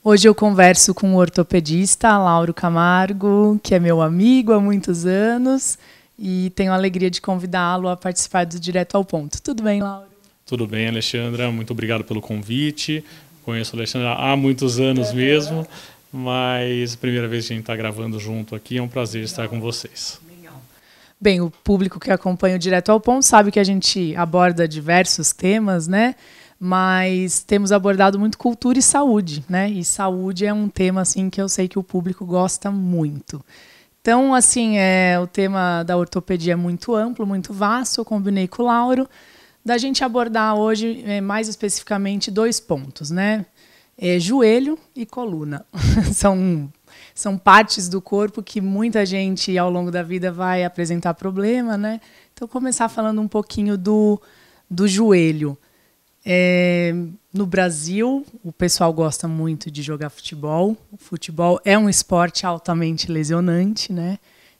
Hoje eu converso com o ortopedista Lauro Camargo, que é meu amigo há muitos anos, e tenho a alegria de convidá-lo a participar do Direto ao Ponto. Tudo bem, Lauro? Tudo bem, Alexandra. Muito obrigado pelo convite. Conheço a Alexandra há muitos anos mesmo, mas a primeira vez que a gente está gravando junto aqui, é um prazer estar com vocês. Bem, o público que acompanha o Direto ao Ponto sabe que a gente aborda diversos temas, né? Mas temos abordado muito cultura e saúde, né? E saúde é um tema assim que eu sei que o público gosta muito. Então, assim, o tema da ortopedia é muito amplo, muito vasto. Eu combinei com o Lauro da gente abordar hoje, mais especificamente, 2 pontos, né? Joelho e coluna. São partes do corpo que muita gente, ao longo da vida, vai apresentar problema, né? Então, começar falando um pouquinho do joelho. No Brasil, o pessoal gosta muito de jogar futebol. O futebol é um esporte altamente lesionante, né?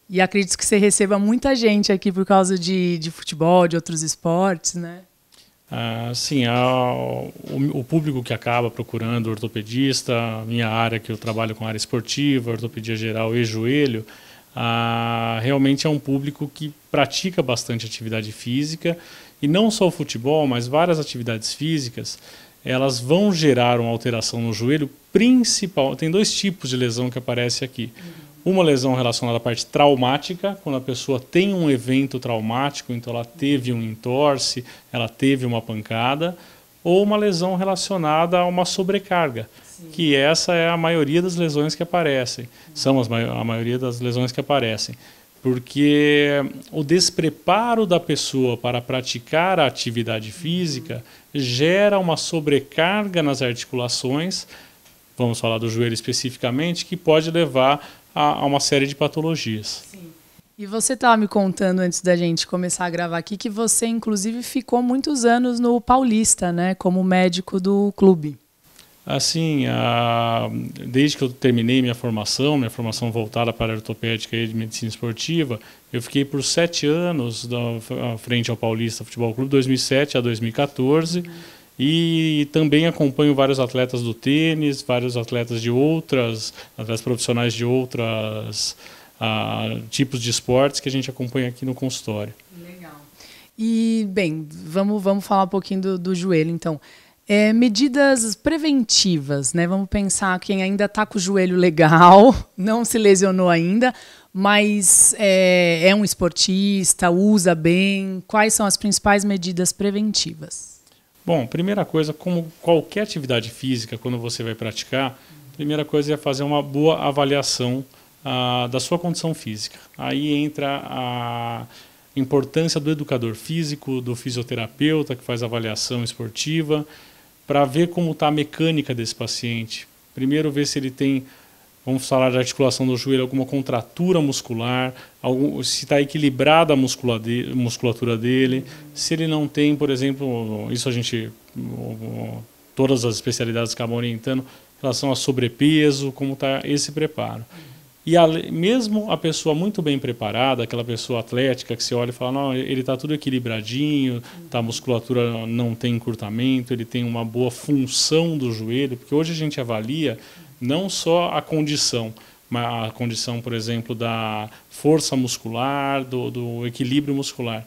E acredito que você receba muita gente aqui por causa de futebol, de outros esportes, né? Sim, o público que acaba procurando ortopedista, minha área que eu trabalho com área esportiva, ortopedia geral e joelho, realmente é um público que pratica bastante atividade física. E não só o futebol, mas várias atividades físicas, elas vão gerar uma alteração no joelho principal. Tem 2 tipos de lesão que aparece aqui. Uma lesão relacionada à parte traumática, quando a pessoa tem um evento traumático, então ela teve um entorse, ela teve uma pancada, ou uma lesão relacionada a uma sobrecarga, que essa é a maioria das lesões que aparecem. São a maioria das lesões que aparecem. Porque o despreparo da pessoa para praticar a atividade física gera uma sobrecarga nas articulações, vamos falar do joelho especificamente, que pode levar a uma série de patologias. Sim. E você estava me contando antes da gente começar a gravar aqui que você, inclusive, ficou muitos anos no Paulista, né, como médico do clube. Assim, desde que eu terminei minha formação voltada para a ortopédica e de medicina esportiva, eu fiquei por 7 anos frente ao Paulista Futebol Clube, 2007 a 2014, e também acompanho vários atletas do tênis, vários atletas atletas profissionais de outros tipos de esportes que a gente acompanha aqui no consultório. Legal. E, bem, vamos falar um pouquinho do joelho, então. Medidas preventivas, né? Vamos pensar quem ainda está com o joelho legal, não se lesionou ainda, mas é um esportista, usa bem. Quais são as principais medidas preventivas? Bom, primeira coisa, como qualquer atividade física, quando você vai praticar, primeira coisa é fazer uma boa avaliação da sua condição física. Aí entra a importância do educador físico, do fisioterapeuta que faz avaliação esportiva, para ver como está a mecânica desse paciente. Primeiro, ver se ele tem, vamos falar de articulação do joelho, alguma contratura muscular, se está equilibrada a musculatura dele, se ele não tem, por exemplo, isso todas as especialidades acabam orientando, em relação a sobrepeso, como está esse preparo. E mesmo a pessoa muito bem preparada, aquela pessoa atlética que você olha e fala, não, ele está tudo equilibradinho, a musculatura não tem encurtamento, ele tem uma boa função do joelho, porque hoje a gente avalia não só a condição, mas a condição, por exemplo, da força muscular, do equilíbrio muscular.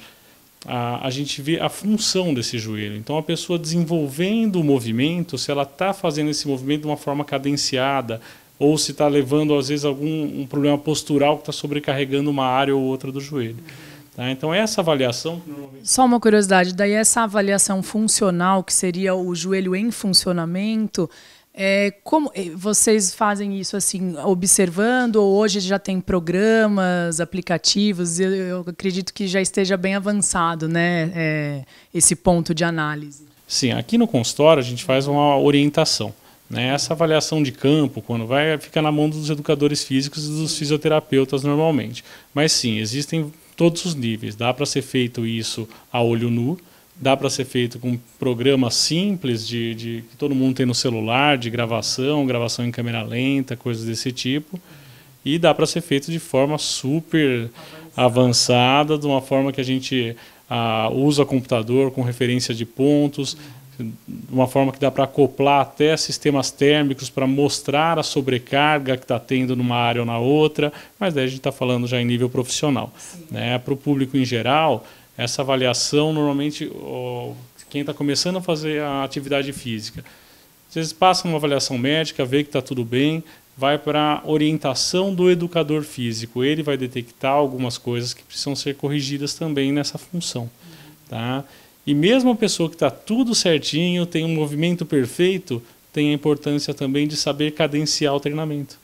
A gente vê a função desse joelho. Então, a pessoa desenvolvendo o movimento, se ela está fazendo esse movimento de uma forma cadenciada, ou se está levando, às vezes, um problema postural que está sobrecarregando uma área ou outra do joelho. Tá? Então, essa avaliação... Só uma curiosidade, daí essa avaliação funcional, que seria o joelho em funcionamento, como vocês fazem isso assim, observando, ou hoje já tem programas, aplicativos? Eu acredito que já esteja bem avançado, né, esse ponto de análise. Sim, aqui no consultório a gente faz uma orientação. Essa avaliação de campo, quando fica na mão dos educadores físicos e dos fisioterapeutas normalmente. Mas sim, existem todos os níveis. Dá para ser feito isso a olho nu, dá para ser feito com programas simples que todo mundo tem no celular, de gravação em câmera lenta, coisas desse tipo. E dá para ser feito de forma super avançada, de uma forma que a gente usa computador com referência de pontos, de uma forma que dá para acoplar até sistemas térmicos para mostrar a sobrecarga que está tendo numa área ou na outra, mas daí a gente está falando já em nível profissional. Né? Para o público em geral, essa avaliação, normalmente, quem está começando a fazer a atividade física, às vezes passa uma avaliação médica, vê que está tudo bem, vai para a orientação do educador físico. Ele vai detectar algumas coisas que precisam ser corrigidas também nessa função. Tá? E mesmo a pessoa que está tudo certinho, tem um movimento perfeito, tem a importância também de saber cadenciar o treinamento.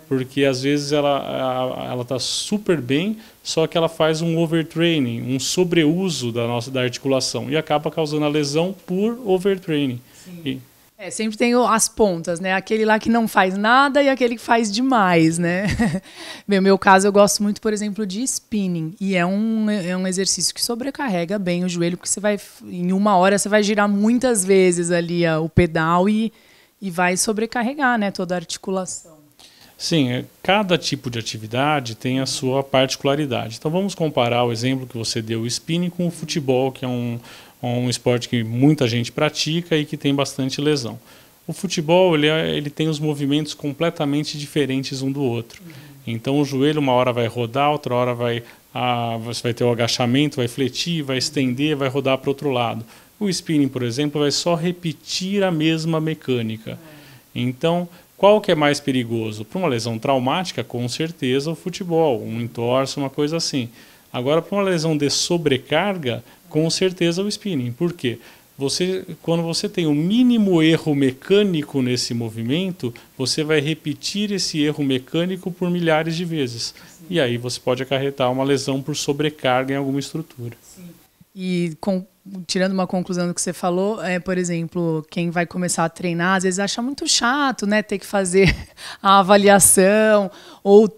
Porque às vezes ela está super bem, só que ela faz um overtraining, um sobreuso da articulação e acaba causando a lesão por overtraining. Sempre tem as pontas, né? Aquele lá que não faz nada e aquele que faz demais, né? No meu caso, eu gosto muito, por exemplo, de spinning. E é um exercício que sobrecarrega bem o joelho, porque em 1 hora você vai girar muitas vezes ali o pedal e vai sobrecarregar, né, toda a articulação. Sim, cada tipo de atividade tem a sua particularidade. Então vamos comparar o exemplo que você deu, o spinning, com o futebol, que é um esporte que muita gente pratica e que tem bastante lesão. O futebol ele tem os movimentos completamente diferentes um do outro. Então o joelho uma hora vai rodar, outra hora você vai ter o agachamento, vai fletir, vai estender, vai rodar para o outro lado. O spinning, por exemplo, vai só repetir a mesma mecânica. Então, qual que é mais perigoso? Para uma lesão traumática, com certeza o futebol, um entorse, uma coisa assim. Agora, para uma lesão de sobrecarga, com certeza o spinning. Por quê? Quando você tem o mínimo erro mecânico nesse movimento, você vai repetir esse erro mecânico por milhares de vezes. Sim. E aí você pode acarretar uma lesão por sobrecarga em alguma estrutura. Sim. E tirando uma conclusão do que você falou, por exemplo, quem vai começar a treinar, às vezes acha muito chato, né, ter que fazer a avaliação, ou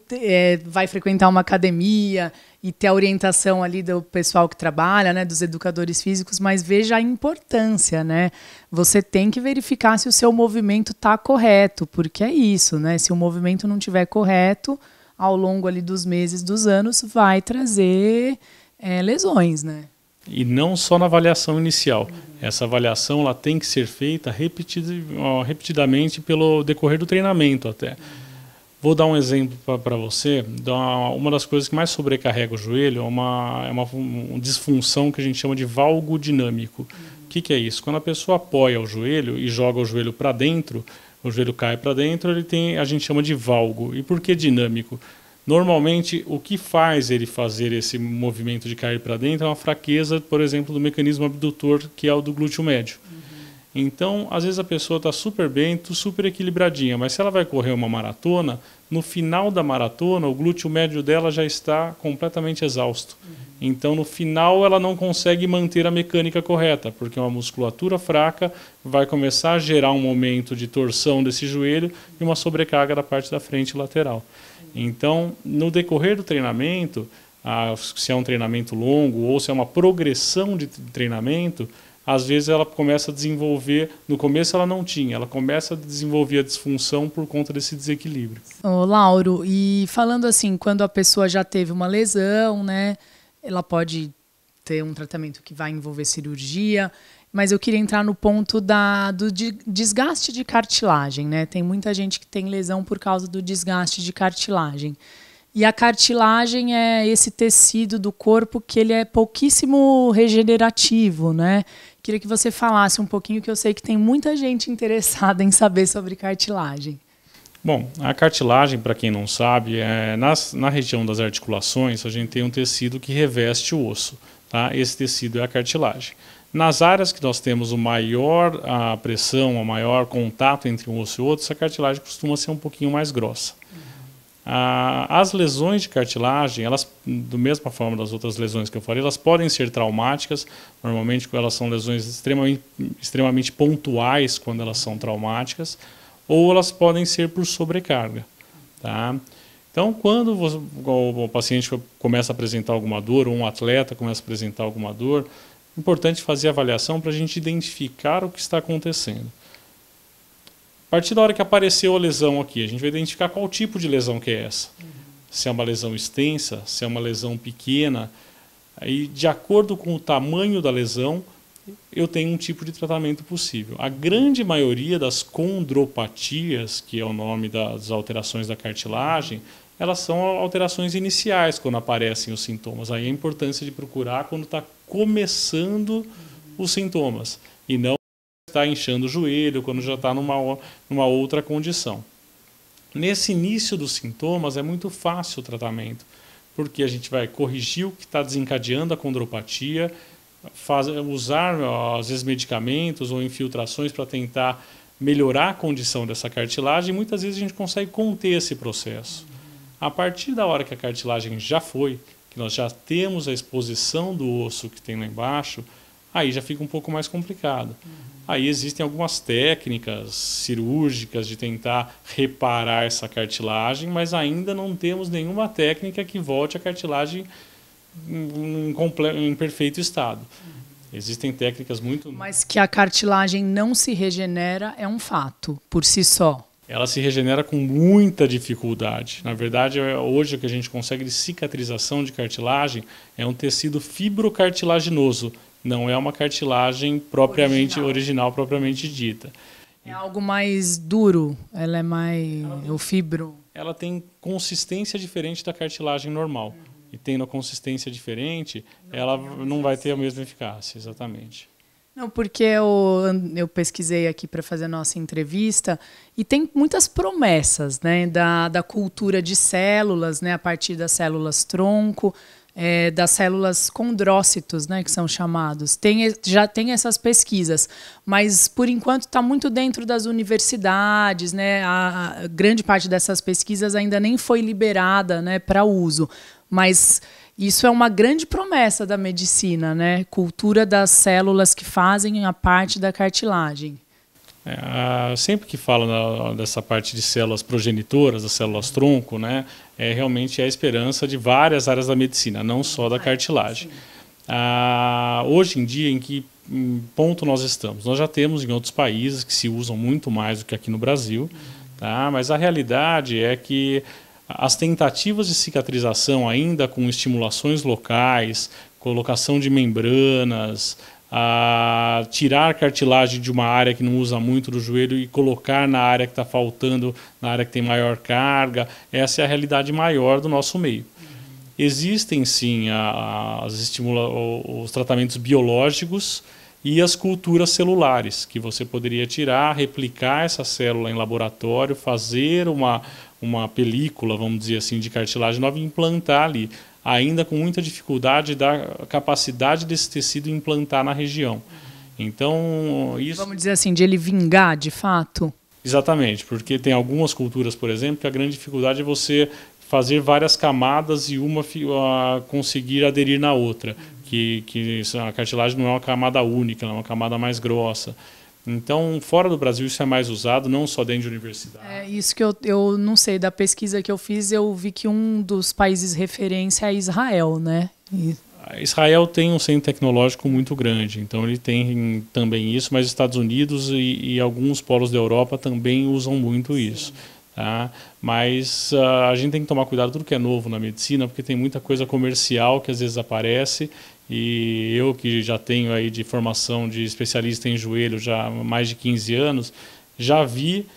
vai frequentar uma academia e ter a orientação ali do pessoal que trabalha, né, dos educadores físicos, mas veja a importância, né? Você tem que verificar se o seu movimento está correto, porque é isso, né? Se o movimento não estiver correto, ao longo ali dos meses, dos anos, vai trazer lesões, né? E não só na avaliação inicial. Essa avaliação ela tem que ser feita repetidamente pelo decorrer do treinamento até. Vou dar um exemplo para você. Uma das coisas que mais sobrecarrega o joelho é uma disfunção que a gente chama de valgo dinâmico. O que é isso? Quando a pessoa apoia o joelho e joga o joelho para dentro, o joelho cai para dentro, a gente chama de valgo. E por que dinâmico? Normalmente, o que faz ele fazer esse movimento de cair para dentro é uma fraqueza, por exemplo, do mecanismo abdutor, que é o do glúteo médio. Então, às vezes a pessoa está super bem, super equilibradinha, mas se ela vai correr uma maratona, no final da maratona, o glúteo médio dela já está completamente exausto. Então, no final, ela não consegue manter a mecânica correta, porque uma musculatura fraca vai começar a gerar um momento de torção desse joelho e uma sobrecarga da parte da frente lateral. Então, no decorrer do treinamento, se é um treinamento longo ou se é uma progressão de treinamento, às vezes ela começa a desenvolver, no começo ela não tinha, ela começa a desenvolver a disfunção por conta desse desequilíbrio. Ô, Lauro, e falando assim, quando a pessoa já teve uma lesão, né, ela pode ter um tratamento que vai envolver cirurgia, mas eu queria entrar no ponto do desgaste de cartilagem, né? Tem muita gente que tem lesão por causa do desgaste de cartilagem. E a cartilagem é esse tecido do corpo que ele é pouquíssimo regenerativo, né? Queria que você falasse um pouquinho, que eu sei que tem muita gente interessada em saber sobre cartilagem. Bom, a cartilagem, para quem não sabe, na região das articulações, a gente tem um tecido que reveste o osso. Tá? Esse tecido é a cartilagem. Nas áreas que nós temos a pressão, o maior contato entre um osso e outro, essa cartilagem costuma ser um pouquinho mais grossa. As lesões de cartilagem, elas, da mesma forma das outras lesões que eu falei, elas podem ser traumáticas, normalmente elas são lesões extremamente pontuais quando elas são traumáticas, ou elas podem ser por sobrecarga. Tá? Então, quando o paciente começa a apresentar alguma dor, ou um atleta começa a apresentar alguma dor, é importante fazer a avaliação para a gente identificar o que está acontecendo. A partir da hora que apareceu a lesão aqui, a gente vai identificar qual tipo de lesão que é essa. Se é uma lesão extensa, se é uma lesão pequena. Aí, de acordo com o tamanho da lesão, eu tenho um tipo de tratamento possível. A grande maioria das condropatias, que é o nome das alterações da cartilagem, elas são alterações iniciais quando aparecem os sintomas. Aí a importância de procurar quando está começando os sintomas e não está inchando o joelho, quando já está numa outra condição. Nesse início dos sintomas é muito fácil o tratamento, porque a gente vai corrigir o que está desencadeando a condropatia, usar às vezes medicamentos ou infiltrações para tentar melhorar a condição dessa cartilagem, e muitas vezes a gente consegue conter esse processo. A partir da hora que a cartilagem já foi, que nós já temos a exposição do osso que tem lá embaixo, aí já fica um pouco mais complicado. Aí existem algumas técnicas cirúrgicas de tentar reparar essa cartilagem, mas ainda não temos nenhuma técnica que volte a cartilagem em perfeito estado. Existem técnicas muito... Mas que a cartilagem não se regenera é um fato, por si só. Ela se regenera com muita dificuldade. Na verdade, hoje o que a gente consegue de cicatrização de cartilagem é um tecido fibrocartilaginoso, não é uma cartilagem propriamente original propriamente dita. É algo mais duro, ela é mais... o fibro... Ela tem consistência diferente da cartilagem normal. E tendo a consistência diferente, ela não vai ter a mesma eficácia, exatamente. Não, porque eu pesquisei aqui para fazer a nossa entrevista e tem muitas promessas, né, da cultura de células, né, a partir das células tronco, das células condrócitos, né, que são chamados. Já tem essas pesquisas, mas por enquanto está muito dentro das universidades, né, a grande parte dessas pesquisas ainda nem foi liberada, né, para uso, mas isso é uma grande promessa da medicina, né? Cultura das células que fazem a parte da cartilagem. Sempre que fala dessa parte de células progenitoras, das células tronco, né, realmente é a esperança de várias áreas da medicina, não só da cartilagem. Hoje em dia, em que ponto nós estamos? Nós já temos em outros países que se usam muito mais do que aqui no Brasil, tá? Mas a realidade é que as tentativas de cicatrização ainda com estimulações locais, colocação de membranas, tirar cartilagem de uma área que não usa muito do joelho e colocar na área que está faltando, na área que tem maior carga, essa é a realidade maior do nosso meio. Existem sim os tratamentos biológicos e as culturas celulares, que você poderia tirar, replicar essa célula em laboratório, fazer uma película, vamos dizer assim, de cartilagem nova e implantar ali, ainda com muita dificuldade da capacidade desse tecido implantar na região. Então, isso... Vamos dizer assim, de ele vingar, de fato? Exatamente, porque tem algumas culturas, por exemplo, que a grande dificuldade é você fazer várias camadas e uma conseguir aderir na outra, que a cartilagem não é uma camada única, ela é uma camada mais grossa. Então, fora do Brasil, isso é mais usado, não só dentro de universidade. É isso que eu não sei, da pesquisa que eu fiz, eu vi que um dos países referência é Israel, né? Israel tem um centro tecnológico muito grande, então ele tem também isso, mas os Estados Unidos e alguns polos da Europa também usam muito isso. Tá? Mas a gente tem que tomar cuidado com tudo que é novo na medicina, porque tem muita coisa comercial que às vezes aparece. E eu, que já tenho aí de formação de especialista em joelho já há mais de 15 anos, já vi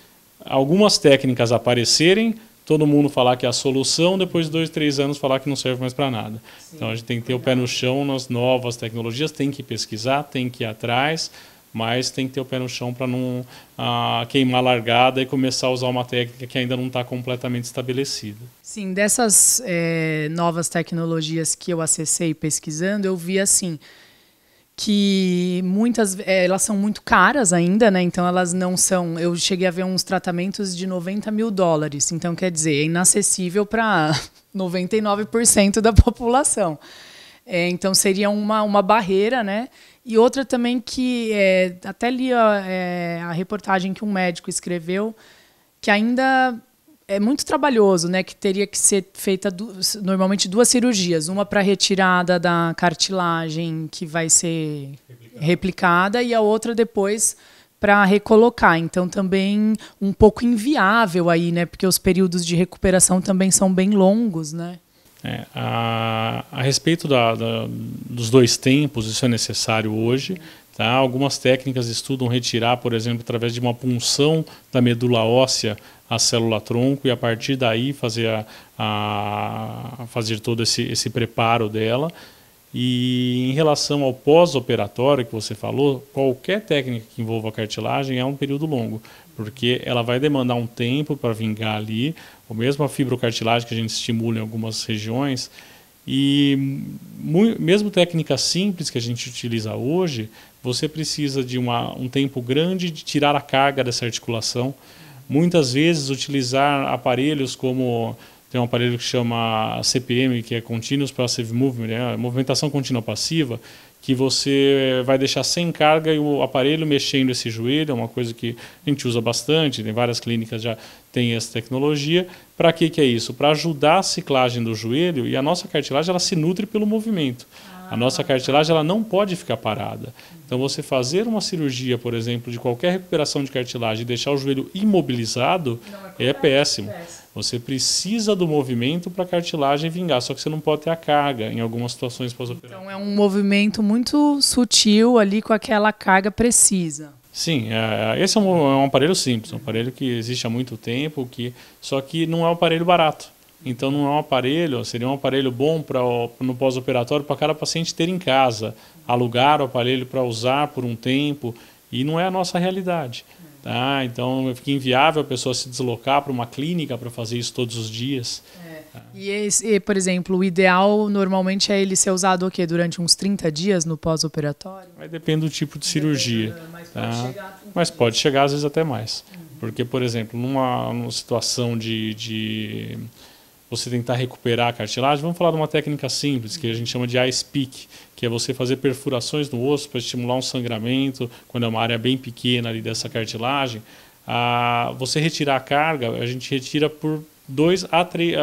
algumas técnicas aparecerem, todo mundo falar que é a solução, depois de 2, 3 anos falar que não serve mais para nada. Sim, então a gente tem que ter o pé no chão nas novas tecnologias, tem que pesquisar, tem que ir atrás, mas tem que ter o pé no chão para não queimar a largada e começar a usar uma técnica que ainda não está completamente estabelecida. Sim, dessas novas tecnologias que eu acessei pesquisando, eu vi assim que muitas elas são muito caras ainda, né? Então elas não são. Eu cheguei a ver uns tratamentos de $90 mil, então quer dizer, é inacessível para 99% da população. Então seria uma barreira, né? E outra também que até li a reportagem que um médico escreveu, que ainda é muito trabalhoso, né? Que teria que ser feita normalmente 2 cirurgias, uma para retirada da cartilagem que vai ser replicada e a outra depois para recolocar. Então também um pouco inviável aí, né? Porque os períodos de recuperação também são bem longos, né? A respeito dos 2 tempos, isso é necessário hoje. Tá? Algumas técnicas estudam retirar, por exemplo, através de uma punção da medula óssea a célula-tronco e a partir daí fazer todo esse preparo dela. E em relação ao pós-operatório que você falou, qualquer técnica que envolva a cartilagem é um período longo, porque ela vai demandar um tempo para vingar ali, ou mesmo a fibrocartilagem que a gente estimula em algumas regiões. E mesmo técnica simples que a gente utiliza hoje, você precisa de um tempo grande de tirar a carga dessa articulação. Muitas vezes utilizar aparelhos como... Tem um aparelho que chama CPM, que é Continuous Passive Movement, né? Movimentação contínua passiva, que você vai deixar sem carga e o aparelho mexendo esse joelho, é uma coisa que a gente usa bastante, tem várias clínicas já têm essa tecnologia. Para que é isso? Para ajudar a ciclagem do joelho, e a nossa cartilagem ela se nutre pelo movimento. A nossa cartilagem ela não pode ficar parada. Então você fazer uma cirurgia, por exemplo, de qualquer recuperação de cartilagem e deixar o joelho imobilizado é péssimo. Você precisa do movimento para a cartilagem vingar, só que você não pode ter a carga em algumas situações pós-operatórias. Então é um movimento muito sutil ali com aquela carga precisa. Sim, esse é um aparelho simples, um aparelho que existe há muito tempo, só que não é um aparelho barato. Então não é um aparelho, seria um aparelho bom no pós-operatório para cada paciente ter em casa, alugar o aparelho para usar por um tempo, e não é a nossa realidade. Tá? Então fica inviável a pessoa se deslocar para uma clínica para fazer isso todos os dias. E, por exemplo, o ideal normalmente é ele ser usado o quê? Durante uns 30 dias no pós-operatório? Vai depender do tipo de cirurgia. Mas pode chegar às vezes até mais. Porque, por exemplo, numa situação de você tentar recuperar a cartilagem, vamos falar de uma técnica simples, que a gente chama de ice pick, que é você fazer perfurações no osso para estimular um sangramento, quando é uma área bem pequena ali dessa cartilagem. Você retirar a carga, a gente retira por 2 a 3...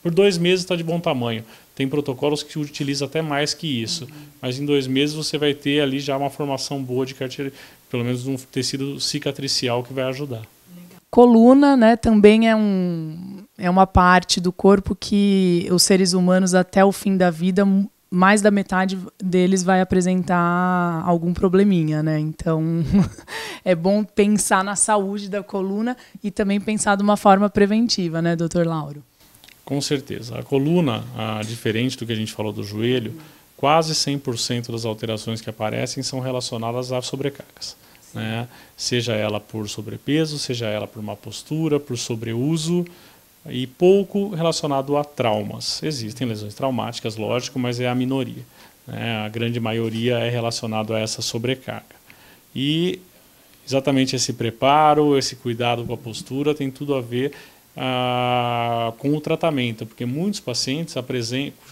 por 2 meses está de bom tamanho. Tem protocolos que utilizam até mais que isso. Mas em 2 meses você vai ter ali já uma formação boa de cartilagem, pelo menos um tecido cicatricial que vai ajudar. Coluna, né, também é uma parte do corpo que os seres humanos até o fim da vida, mais da metade deles vai apresentar algum probleminha, né? Então é bom pensar na saúde da coluna e também pensar de uma forma preventiva, né, Dr. Lauro? Com certeza. A coluna, diferente do que a gente falou do joelho, quase 100% das alterações que aparecem são relacionadas a sobrecargas. Né? Seja ela por sobrepeso, seja ela por má postura, por sobreuso, e pouco relacionado a traumas. Existem lesões traumáticas, lógico, mas é a minoria. Né? A grande maioria é relacionado a essa sobrecarga. E exatamente esse preparo, esse cuidado com a postura tem tudo a ver com o tratamento, porque muitos pacientes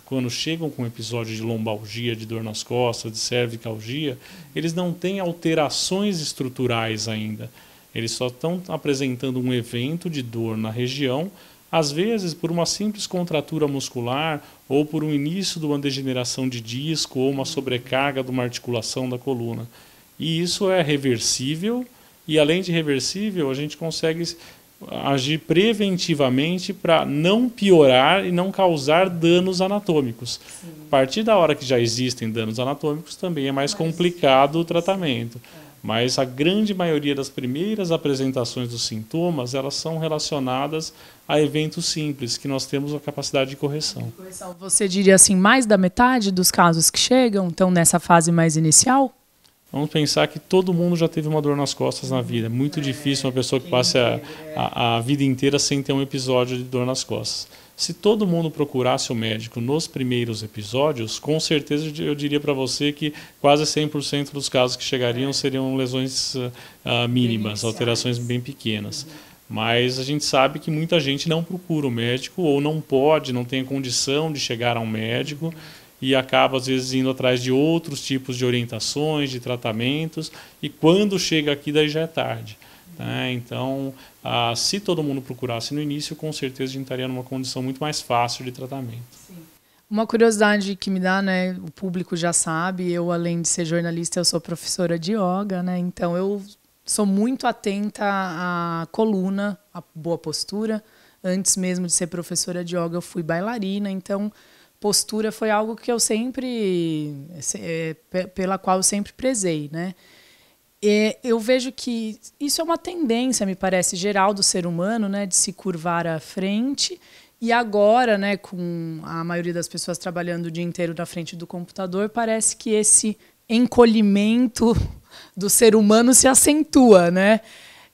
quando chegam com episódio de lombalgia, de dor nas costas, de cervicalgia, eles não têm alterações estruturais ainda. Eles só estão apresentando um evento de dor na região, às vezes por uma simples contratura muscular ou por um início de uma degeneração de disco ou uma sobrecarga de uma articulação da coluna. E isso é reversível e, além de reversível, a gente consegue agir preventivamente para não piorar e não causar danos anatômicos. Sim. A partir da hora que já existem danos anatômicos, também é mais complicado o tratamento. Mas a grande maioria das primeiras apresentações dos sintomas, elas são relacionadas a eventos simples, que nós temos a capacidade de correção. Você diria assim, mais da metade dos casos que chegam estão nessa fase mais inicial? Vamos pensar que todo mundo já teve uma dor nas costas na vida. É muito difícil uma pessoa que passe a vida inteira sem ter um episódio de dor nas costas. Se todo mundo procurasse o médico nos primeiros episódios, com certeza eu diria para você que quase 100% dos casos que chegariam seriam lesões mínimas, alterações bem pequenas. Mas a gente sabe que muita gente não procura o médico ou não pode, não tem a condição de chegar a um médico e acaba, às vezes, indo atrás de outros tipos de orientações, de tratamentos, e quando chega aqui, daí já é tarde. Né? Então, se todo mundo procurasse no início, com certeza a gente estaria numa condição muito mais fácil de tratamento. Sim. Uma curiosidade que me dá, né, o público já sabe, eu, além de ser jornalista, eu sou professora de yoga, né? Então eu sou muito atenta à coluna, à boa postura. Antes mesmo de ser professora de yoga, eu fui bailarina, então postura foi algo que eu sempre, pela qual eu sempre prezei, né? Eu vejo que isso é uma tendência, me parece, geral do ser humano, né, de se curvar à frente. E agora, né, com a maioria das pessoas trabalhando o dia inteiro na frente do computador, parece que esse encolhimento do ser humano se acentua, né?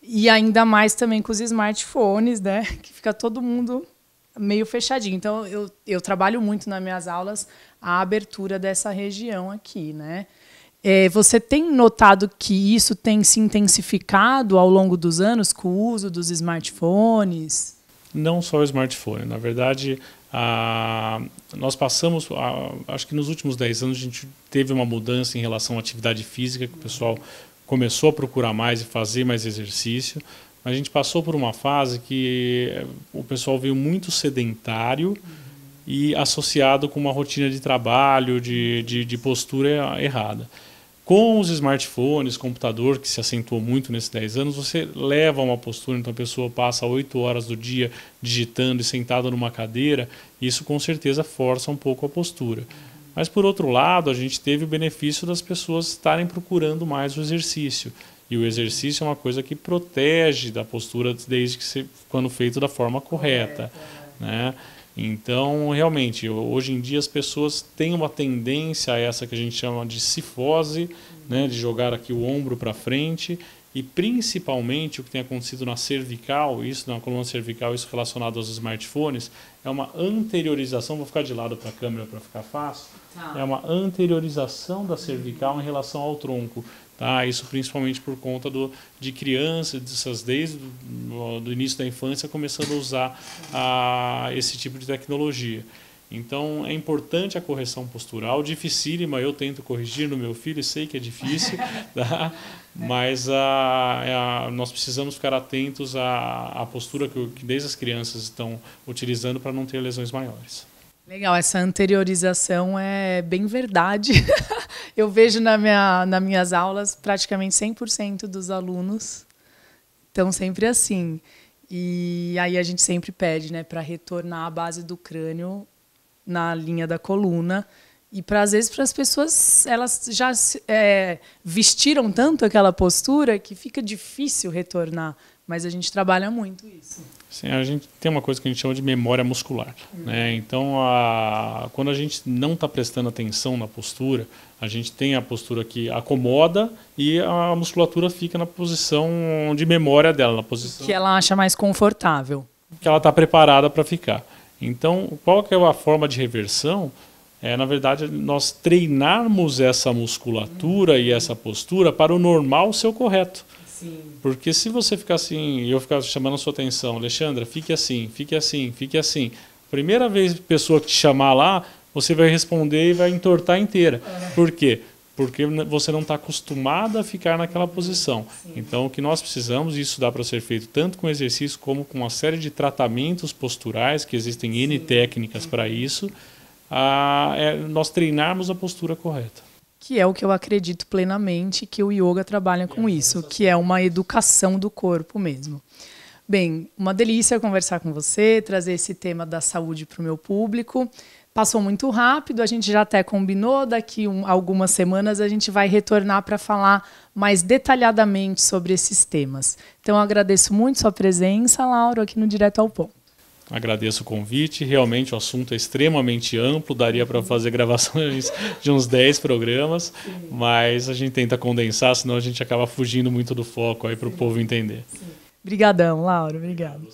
E ainda mais também com os smartphones, né, que fica todo mundo meio fechadinho. Então, eu trabalho muito nas minhas aulas a abertura dessa região aqui, né? Você tem notado que isso tem se intensificado ao longo dos anos com o uso dos smartphones? Não só o smartphone. Na verdade, nós passamos, acho que nos últimos 10 anos, a gente teve uma mudança em relação à atividade física, que o pessoal começou a procurar mais e fazer mais exercício. Mas a gente passou por uma fase que o pessoal veio muito sedentário e associado com uma rotina de trabalho, de postura errada. Com os smartphones, computador, que se acentuou muito nesses 10 anos, você leva uma postura, então a pessoa passa 8 horas do dia digitando e sentada numa cadeira, isso com certeza força um pouco a postura. Mas, por outro lado, a gente teve o benefício das pessoas estarem procurando mais o exercício. E o exercício é uma coisa que protege da postura desde que quando feito da forma correta, né? Então, realmente, hoje em dia as pessoas têm uma tendência a essa que a gente chama de cifose, né, de jogar aqui o ombro para frente, e principalmente o que tem acontecido na cervical, isso na coluna cervical, isso relacionado aos smartphones, é uma anteriorização, vou ficar de lado para a câmera para ficar fácil, é uma anteriorização da cervical em relação ao tronco. Tá? Isso principalmente por conta de crianças, desde o início da infância, começando a usar esse tipo de tecnologia. Então, é importante a correção postural, dificílima, eu tento corrigir no meu filho, sei que é difícil, tá? Mas nós precisamos ficar atentos à postura que desde as crianças estão utilizando para não ter lesões maiores. Legal, essa anteriorização é bem verdade. Eu vejo nas minhas aulas praticamente 100% dos alunos estão sempre assim. E aí a gente sempre pede, né, para retornar a base do crânio na linha da coluna. E às vezes para as pessoas, elas já vestiram tanto aquela postura que fica difícil retornar. Mas a gente trabalha muito isso. Sim, a gente tem uma coisa que a gente chama de memória muscular, né? Então, quando a gente não está prestando atenção na postura, a gente tem a postura que acomoda e a musculatura fica na posição de memória dela, na posição que ela acha mais confortável. Que ela está preparada para ficar. Então, qual que é a forma de reversão? Na verdade, nós treinarmos essa musculatura e essa postura para o normal ser o correto. Sim. Porque se você ficar assim, e eu ficar chamando a sua atenção, Alexandra, fique assim, fique assim, fique assim. Primeira vez que a pessoa te chamar lá, você vai responder e vai entortar inteira. Por quê? Porque você não está acostumada a ficar naquela posição. Sim. Então, o que nós precisamos, e isso dá para ser feito tanto com exercício como com uma série de tratamentos posturais, que existem N técnicas para isso, nós treinarmos a postura correta. Que é o que eu acredito plenamente que o yoga trabalha com isso, que é uma educação do corpo mesmo. Bem, uma delícia conversar com você, trazer esse tema da saúde para o meu público. Passou muito rápido, a gente já até combinou, daqui algumas semanas a gente vai retornar para falar mais detalhadamente sobre esses temas. Então, eu agradeço muito sua presença, Laura, aqui no Direto ao Ponto. Agradeço o convite, realmente o assunto é extremamente amplo, daria para fazer gravações de uns 10 programas, mas a gente tenta condensar, senão a gente acaba fugindo muito do foco aí para o povo entender. Obrigadão, Laura, obrigado.